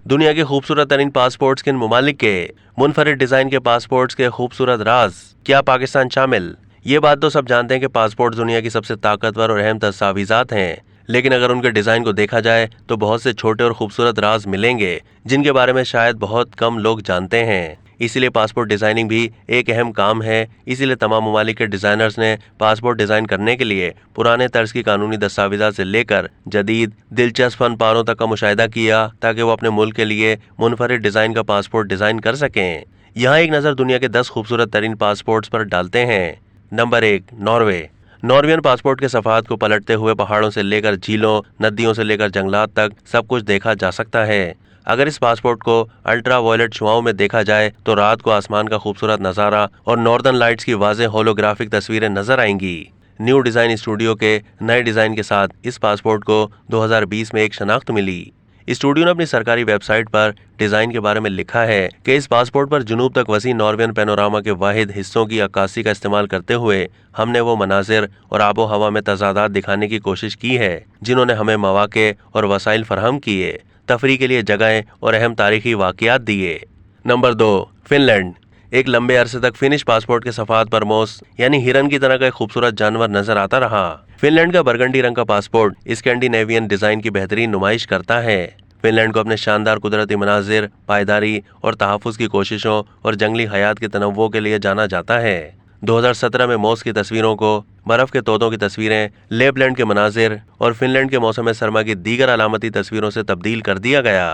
दुनिया के खूबसूरत तरीन पासपोर्ट्स किन मुमालिक के, मुनफरिद डिजाइन के पासपोर्ट्स के खूबसूरत राज, क्या पाकिस्तान शामिल? ये बात तो सब जानते हैं कि पासपोर्ट दुनिया की सबसे ताकतवर और अहम दस्तावेजात हैं, लेकिन अगर उनके डिजाइन को देखा जाए तो बहुत से छोटे और खूबसूरत राज मिलेंगे जिनके बारे में शायद बहुत कम लोग जानते हैं। इसीलिए पासपोर्ट डिजाइनिंग भी एक अहम काम है। इसीलिए तमाम ममालिक के डिजाइनर्स ने पासपोर्ट डिजाइन करने के लिए पुराने तर्ज की कानूनी दस्तावेजात से लेकर जदीद दिलचस्प फनपारों तक का मुशाहिदा किया ताकि वो अपने मुल्क के लिए मुनफरिद डिजाइन का पासपोर्ट डिजाइन कर सकें। यहाँ एक नजर दुनिया के 10 खूबसूरत तरीन पासपोर्ट्स पर डालते हैं। Number 1, Norway. नॉर्वेयन पासपोर्ट के सफात को पलटते हुए पहाड़ों से लेकर झीलों, नदियों से लेकर जंगलात तक सब कुछ देखा जा सकता है। अगर इस पासपोर्ट को अल्ट्रा वायलेट शुआओं में देखा जाए तो रात को आसमान का खूबसूरत नज़ारा और नॉर्दर्न लाइट्स की वाज़ेह होलोग्राफिक तस्वीरें नजर आएंगी। न्यू डिज़ाइन स्टूडियो के नए डिज़ाइन के साथ इस पासपोर्ट को 2020 में एक शनाख्त मिली। स्टूडियो ने अपनी सरकारी वेबसाइट पर डिजाइन के बारे में लिखा है कि इस पासपोर्ट पर जुनूब तक वसी नॉर्वेयन पैनोरामा के वाहिद हिस्सों की अक्कासी का इस्तेमाल करते हुए हमने वो मनाजिर और आबो हवा में तजादात दिखाने की कोशिश की है जिन्होंने हमें मौके और वसाइल फराहम किए, तफरी के लिए जगहें और अहम तारीखी वाक़ियात दिए। Number 2, Finland. एक लंबे अरसे तक फिनिश पासपोर्ट के सफात पर मोस यानी हिरन की तरह का एक खूबसूरत जानवर नजर आता रहा। फिनलैंड का बरगंडी रंग का पासपोर्ट स्कैंडिनेवियन डिजाइन की बेहतरीन नुमाइश करता है। फिनलैंड को अपने शानदार कुदरती मनाजिर, पायदारी और तहफ़्फ़ुज़ की कोशिशों और जंगली हयात के तनव्वुओ के लिए जाना जाता है। 2017 में मोस की तस्वीरों को बर्फ के तोतों की तस्वीरें, लेपलैंड के मनाजिर और फिनलैंड के मौसम सरमा की दीगर अलामती तस्वीरों से तब्दील कर दिया गया।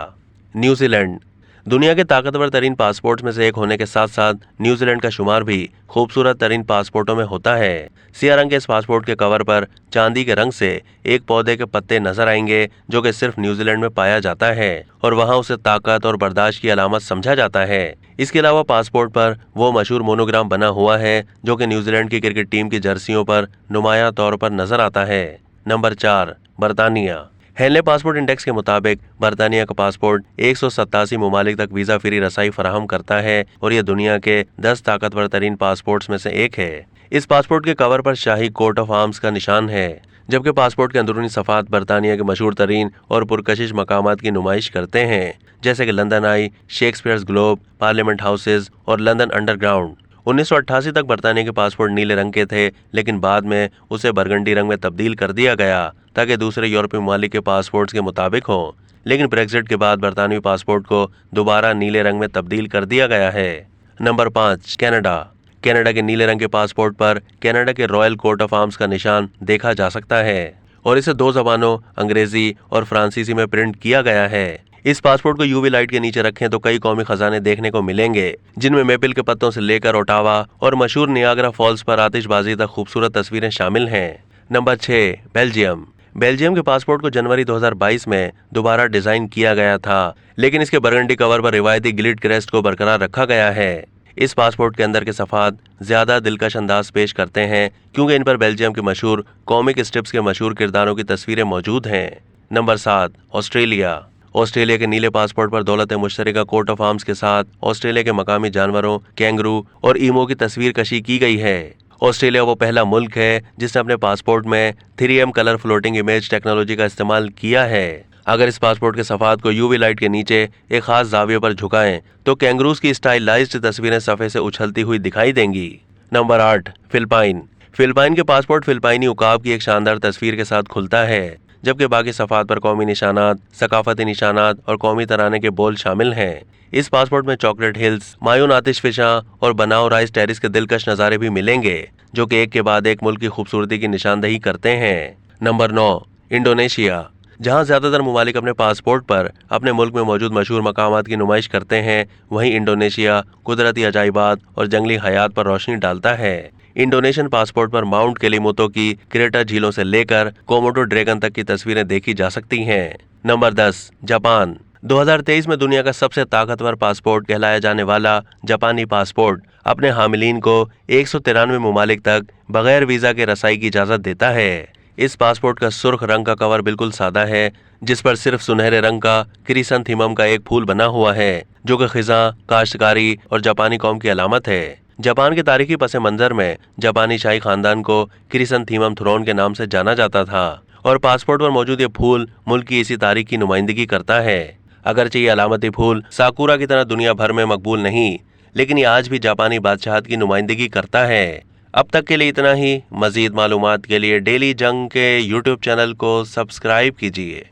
न्यूजीलैंड। दुनिया के ताकतवर तरीन पासपोर्ट्स में से एक होने के साथ साथ न्यूजीलैंड का शुमार भी खूबसूरत तरीन पासपोर्टों में होता है। सिया रंग के इस पासपोर्ट के कवर पर चांदी के रंग से एक पौधे के पत्ते नजर आएंगे जो कि सिर्फ न्यूजीलैंड में पाया जाता है और वहां उसे ताकत और बर्दाश्त की अलामत समझा जाता है। इसके अलावा पासपोर्ट पर वो मशहूर मोनोग्राम बना हुआ है जो कि न्यूजीलैंड की क्रिकेट टीम की जर्सियों पर नुमाया तौर पर नजर आता है। नंबर 4, बरतानिया। हेनले पासपोर्ट इंडेक्स के मुताबिक बरतानिया का पासपोर्ट 187 ममालिक तक वीजा फ्री रसाई फराहम करता है और यह दुनिया के 10 ताकतवर तरीन पासपोर्ट्स में से एक है। इस पासपोर्ट के कवर पर शाही कोट ऑफ आर्म्स का निशान है, जबकि पासपोर्ट के अंदरूनी सफात बरतानिया के मशहूर तरीन और पुरकशिश मकामात की नुमाइश करते हैं, जैसे कि लंदन आई, शेक्सपियर्स ग्लोब, पार्लियामेंट हाउसेज और लंदन अंडरग्राउंड। 1988 तक बरतानिया के पासपोर्ट नीले रंग के थे, लेकिन बाद में उसे बरगंडी रंग में तब्दील कर दिया गया ताकि दूसरे यूरोपीय ममालिक के पासपोर्ट्स के मुताबिक हो। लेकिन ब्रेक्जिट के बाद बरतानवी पासपोर्ट को दोबारा नीले रंग में तब्दील कर दिया गया है। Number 5, Canada. कनाडा के नीले रंग के पासपोर्ट पर कनाडा के रॉयल कोट ऑफ आर्म्स का निशान देखा जा सकता है और इसे 2 जबानों अंग्रेजी और फ्रांसीसी में प्रिंट किया गया है। इस पासपोर्ट को यूवी लाइट के नीचे रखें तो कई कौमी खजाने देखने को मिलेंगे, जिनमें मेपल के पत्तों से लेकर ओटावा और मशहूर नियाग्रा फॉल्स पर आतिशबाजी तक खूबसूरत तस्वीरें शामिल हैं। Number 6, Belgium. बेल्जियम के पासपोर्ट को जनवरी 2022 में दोबारा डिजाइन किया गया था, लेकिन इसके बरगंडी कवर पर रिवायती ग्लिट क्रेस्ट को बरकरार रखा गया है। इस पासपोर्ट के अंदर के सफात ज्यादा दिलकश अंदाज पेश करते हैं क्योंकि इन पर बेल्जियम के मशहूर कॉमिक स्ट्रिप्स के मशहूर किरदारों की तस्वीरें मौजूद हैं। Number 7, Australia. ऑस्ट्रेलिया के नीले पासपोर्ट पर दौलत मुश्तरका कोट ऑफ आर्म्स के साथ ऑस्ट्रेलिया के मकामी जानवरों, कैंगरू और ईमो की तस्वीर कशी की गई है। ऑस्ट्रेलिया वो पहला मुल्क है जिसने अपने पासपोर्ट में 3M colour floating image technology का इस्तेमाल किया है। अगर इस पासपोर्ट के सफात को यूवी लाइट के नीचे एक खास जाविये पर झुकाएं तो कैंगरूज की स्टाइलाइज्ड तस्वीरें सफ़े से उछलती हुई दिखाई देंगी। Number 8, Philippine. फिलिपाइन के पासपोर्ट फिलिपाइनी उकाब की एक शानदार तस्वीर के साथ खुलता है, जबकि बाकी सफात पर कौमी निशानात, सकाफती निशानात और कौमी तराने के बोल शामिल हैं। इस पासपोर्ट में चॉकलेट हिल्स, मायून आतिशफिशा और बनाओ राइस टेरिस के दिलकश नज़ारे भी मिलेंगे जो कि एक के बाद एक मुल्क की खूबसूरती की निशानदही करते हैं। Number 9, Indonesia. जहां ज्यादातर ममालिक अपने पासपोर्ट पर अपने मुल्क में मौजूद मशहूर मकामात की नुमाइश करते हैं, वहीं इंडोनेशिया कुदरती अजाइबात और जंगली हयात पर रोशनी डालता है। इंडोनेशियन पासपोर्ट पर माउंट केलिमुतो की क्रेटा झीलों से लेकर कोमोडो ड्रैगन तक की तस्वीरें देखी जा सकती हैं। Number 10, Japan. 2023 में दुनिया का सबसे ताकतवर पासपोर्ट कहलाया जाने वाला जापानी पासपोर्ट अपने हामिलीन को 193 ममालिक तक बगैर वीजा के रसाई की इजाजत देता है। इस पासपोर्ट का सुर्ख रंग का कवर बिल्कुल सादा है, जिस पर सिर्फ सुनहरे रंग का क्रिसंथीमम का एक फूल बना हुआ है जो कि खिजा, काश्तकारी और जापानी कौम की अलामत है। जापान के तारीखी पस मंजर में जापानी शाही खानदान को क्रिसंथीमम थ्रोन के नाम से जाना जाता था और पासपोर्ट पर मौजूद ये फूल मुल्क की इसी तारीख की नुमाइंदगी करता है। अगरचे ये अलामती फूल साकुरा की तरह दुनिया भर में मकबूल नहीं, लेकिन ये आज भी जापानी बादशाहत की नुमाइंदगी करता है। अब तक के लिए इतना ही। मजीद मालूमात के लिए डेली जंग के YouTube चैनल को सब्सक्राइब कीजिए।